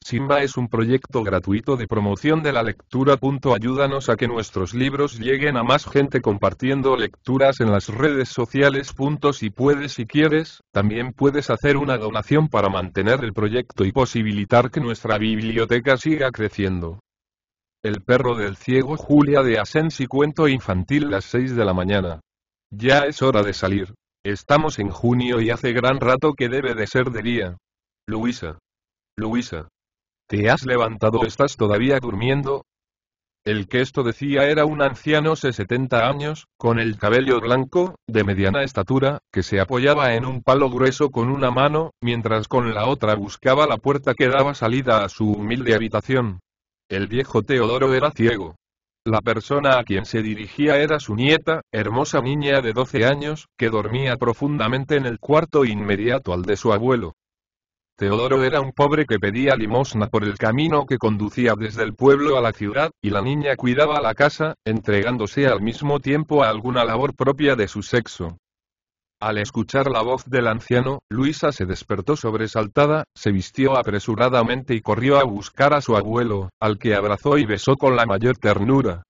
Simba es un proyecto gratuito de promoción de la lectura. Ayúdanos a que nuestros libros lleguen a más gente compartiendo lecturas en las redes sociales. Si puedes y quieres, también puedes hacer una donación para mantener el proyecto y posibilitar que nuestra biblioteca siga creciendo. El perro del ciego. Julia de Asensi. Cuento infantil. Las 6 de la mañana. Ya es hora de salir. Estamos en junio y hace gran rato que debe de ser de día. Luisa. Luisa. ¿Te has levantado o estás todavía durmiendo? El que esto decía era un anciano de 70 años, con el cabello blanco, de mediana estatura, que se apoyaba en un palo grueso con una mano, mientras con la otra buscaba la puerta que daba salida a su humilde habitación. El viejo Teodoro era ciego. La persona a quien se dirigía era su nieta, hermosa niña de 12 años, que dormía profundamente en el cuarto inmediato al de su abuelo. Teodoro era un pobre que pedía limosna por el camino que conducía desde el pueblo a la ciudad, y la niña cuidaba la casa, entregándose al mismo tiempo a alguna labor propia de su sexo. Al escuchar la voz del anciano, Luisa se despertó sobresaltada, se vistió apresuradamente y corrió a buscar a su abuelo, al que abrazó y besó con la mayor ternura.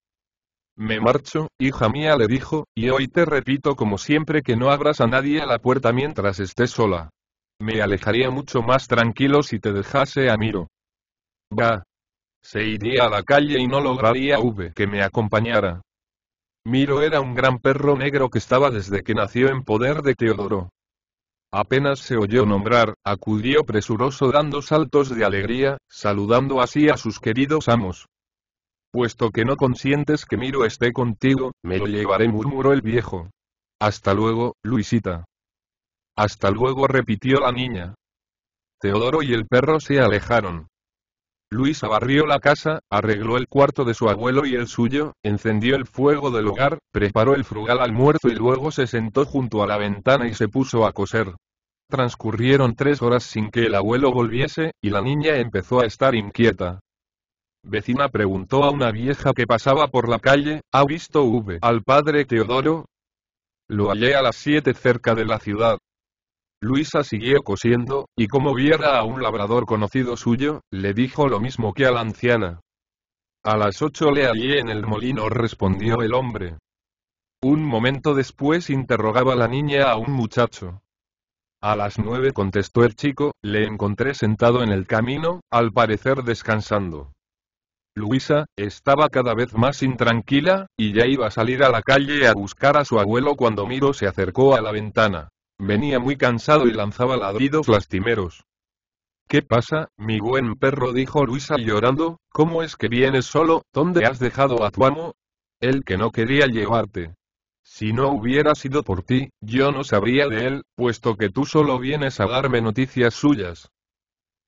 Me marcho, hija mía, le dijo, y hoy te repito como siempre que no abras a nadie a la puerta mientras estés sola. Me alejaría mucho más tranquilo si te dejase a Miro. Bah. Se iría a la calle y no lograría que me acompañara. Miro era un gran perro negro que estaba desde que nació en poder de Teodoro. Apenas se oyó nombrar, acudió presuroso dando saltos de alegría, saludando así a sus queridos amos. Puesto que no consientes que Miro esté contigo, me lo llevaré, murmuró el viejo. Hasta luego, Luisita. Hasta luego, repitió la niña. Teodoro y el perro se alejaron. Luisa barrió la casa, arregló el cuarto de su abuelo y el suyo, encendió el fuego del hogar, preparó el frugal almuerzo y luego se sentó junto a la ventana y se puso a coser. Transcurrieron 3 horas sin que el abuelo volviese, y la niña empezó a estar inquieta. Vecina, preguntó a una vieja que pasaba por la calle, ¿ha visto al padre Teodoro? Lo hallé a las 7 cerca de la ciudad. Luisa siguió cosiendo, y como viera a un labrador conocido suyo, le dijo lo mismo que a la anciana. A las 8 le hallé en el molino, respondió el hombre. Un momento después interrogaba la niña a un muchacho. A las 9, contestó el chico, le encontré sentado en el camino, al parecer descansando. Luisa estaba cada vez más intranquila, y ya iba a salir a la calle a buscar a su abuelo cuando Miro se acercó a la ventana. Venía muy cansado y lanzaba ladridos lastimeros. ¿Qué pasa, mi buen perro?, dijo Luisa llorando, ¿cómo es que vienes solo? ¿Dónde has dejado a tu amo? Él que no quería llevarte. Si no hubiera sido por ti, yo no sabría de él, puesto que tú solo vienes a darme noticias suyas.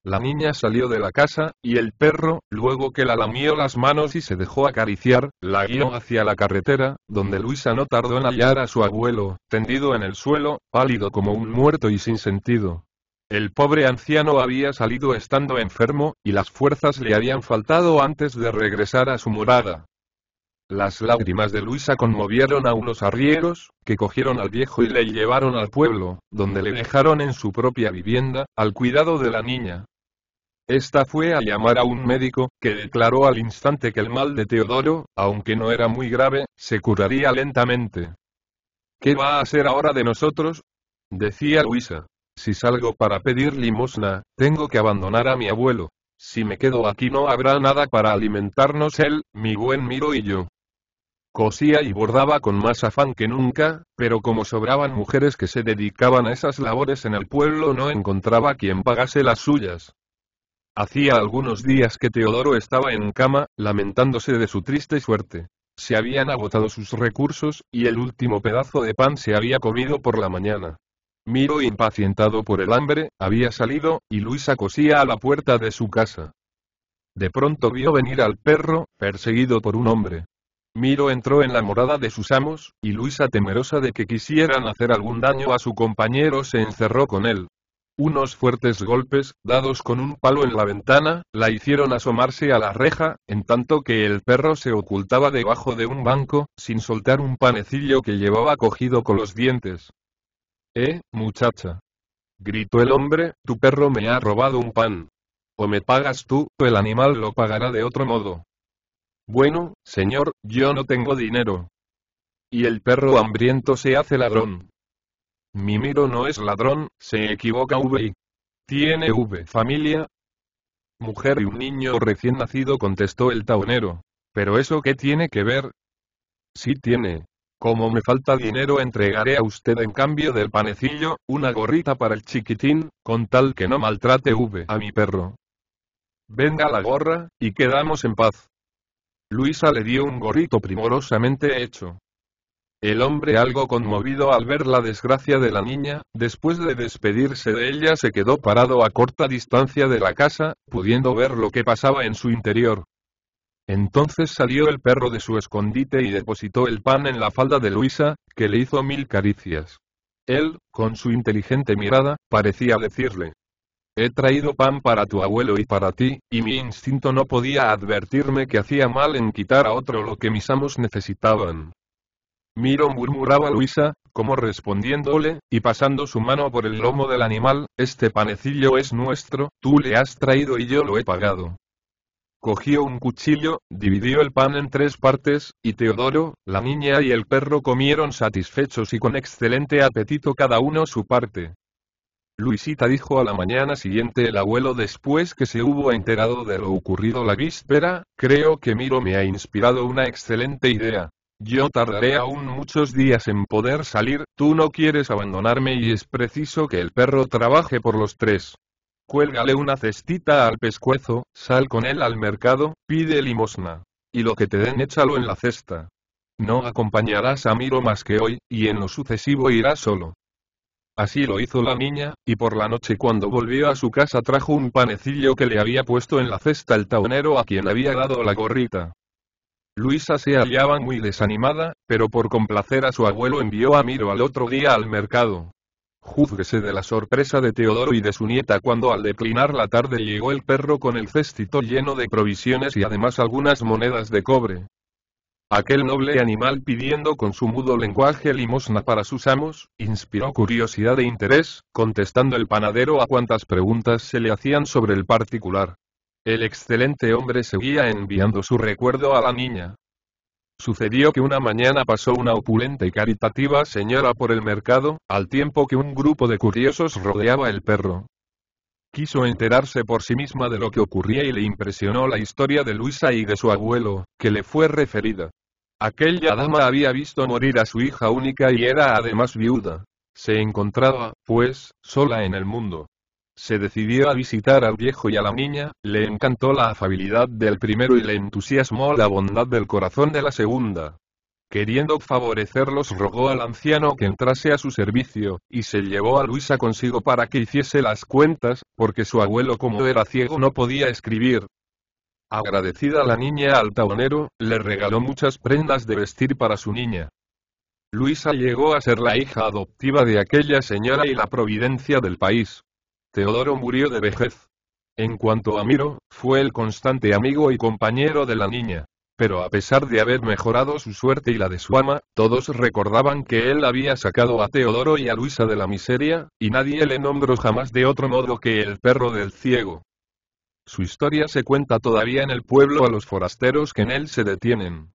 La niña salió de la casa, y el perro, luego que la lamió las manos y se dejó acariciar, la guió hacia la carretera, donde Luisa no tardó en hallar a su abuelo, tendido en el suelo, pálido como un muerto y sin sentido. El pobre anciano había salido estando enfermo, y las fuerzas le habían faltado antes de regresar a su morada. Las lágrimas de Luisa conmovieron a unos arrieros, que cogieron al viejo y le llevaron al pueblo, donde le dejaron en su propia vivienda, al cuidado de la niña. Esta fue a llamar a un médico, que declaró al instante que el mal de Teodoro, aunque no era muy grave, se curaría lentamente. ¿Qué va a hacer ahora de nosotros?, decía Luisa. Si salgo para pedir limosna, tengo que abandonar a mi abuelo. Si me quedo aquí no habrá nada para alimentarnos él, mi buen Miro y yo. Cosía y bordaba con más afán que nunca, pero como sobraban mujeres que se dedicaban a esas labores en el pueblo, no encontraba quien pagase las suyas. Hacía algunos días que Teodoro estaba en cama, lamentándose de su triste suerte. Se habían agotado sus recursos, y el último pedazo de pan se había comido por la mañana. Miro, impacientado por el hambre, había salido, y Luisa cosía a la puerta de su casa. De pronto vio venir al perro, perseguido por un hombre. Miro entró en la morada de sus amos, y Luisa, temerosa de que quisieran hacer algún daño a su compañero, se encerró con él. Unos fuertes golpes, dados con un palo en la ventana, la hicieron asomarse a la reja, en tanto que el perro se ocultaba debajo de un banco, sin soltar un panecillo que llevaba cogido con los dientes. Muchacha, gritó el hombre, tu perro me ha robado un pan. O me pagas tú, o el animal lo pagará de otro modo. Bueno, señor, yo no tengo dinero. Y el perro hambriento se hace ladrón. Mi Miro no es ladrón, se equivoca V. ¿Tiene V familia? Mujer y un niño recién nacido, contestó el taonero. ¿Pero eso qué tiene que ver? Sí tiene. Como me falta dinero, entregaré a usted en cambio del panecillo, una gorrita para el chiquitín, con tal que no maltrate V a mi perro. Venga la gorra, y quedamos en paz. Luisa le dio un gorrito primorosamente hecho. El hombre, algo conmovido al ver la desgracia de la niña, después de despedirse de ella, se quedó parado a corta distancia de la casa, pudiendo ver lo que pasaba en su interior. Entonces salió el perro de su escondite y depositó el pan en la falda de Luisa, que le hizo 1000 caricias. Él, con su inteligente mirada, parecía decirle: he traído pan para tu abuelo y para ti, y mi instinto no podía advertirme que hacía mal en quitar a otro lo que mis amos necesitaban. Miro, murmuraba Luisa, como respondiéndole, y pasando su mano por el lomo del animal: este panecillo es nuestro, tú le has traído y yo lo he pagado. Cogió un cuchillo, dividió el pan en 3 partes, y Teodoro, la niña y el perro comieron satisfechos y con excelente apetito cada uno su parte. Luisita, dijo a la mañana siguiente el abuelo después que se hubo enterado de lo ocurrido la víspera, creo que Miro me ha inspirado una excelente idea. Yo tardaré aún muchos días en poder salir, tú no quieres abandonarme y es preciso que el perro trabaje por los 3. Cuélgale una cestita al pescuezo, sal con él al mercado, pide limosna. Y lo que te den échalo en la cesta. No acompañarás a Miro más que hoy, y en lo sucesivo irás solo. Así lo hizo la niña, y por la noche cuando volvió a su casa trajo un panecillo que le había puesto en la cesta el taonero a quien había dado la gorrita. Luisa se hallaba muy desanimada, pero por complacer a su abuelo envió a Miro al otro día al mercado. Júzguese de la sorpresa de Teodoro y de su nieta cuando al declinar la tarde llegó el perro con el cestito lleno de provisiones y además algunas monedas de cobre. Aquel noble animal, pidiendo con su mudo lenguaje limosna para sus amos, inspiró curiosidad e interés, contestando el panadero a cuantas preguntas se le hacían sobre el particular. El excelente hombre seguía enviando su recuerdo a la niña. Sucedió que una mañana pasó una opulenta y caritativa señora por el mercado, al tiempo que un grupo de curiosos rodeaba el perro. Quiso enterarse por sí misma de lo que ocurría y le impresionó la historia de Luisa y de su abuelo, que le fue referida. Aquella dama había visto morir a su hija única y era además viuda. Se encontraba, pues, sola en el mundo. Se decidió a visitar al viejo y a la niña, le encantó la afabilidad del primero y le entusiasmó la bondad del corazón de la segunda. Queriendo favorecerlos, rogó al anciano que entrase a su servicio, y se llevó a Luisa consigo para que hiciese las cuentas, porque su abuelo, como era ciego, no podía escribir. Agradecida la niña al taonero, le regaló muchas prendas de vestir para su niña. Luisa llegó a ser la hija adoptiva de aquella señora y la providencia del país. Teodoro murió de vejez. En cuanto a Miro, fue el constante amigo y compañero de la niña. Pero a pesar de haber mejorado su suerte y la de su ama, todos recordaban que él había sacado a Teodoro y a Luisa de la miseria, y nadie le nombró jamás de otro modo que el perro del ciego. Su historia se cuenta todavía en el pueblo a los forasteros que en él se detienen.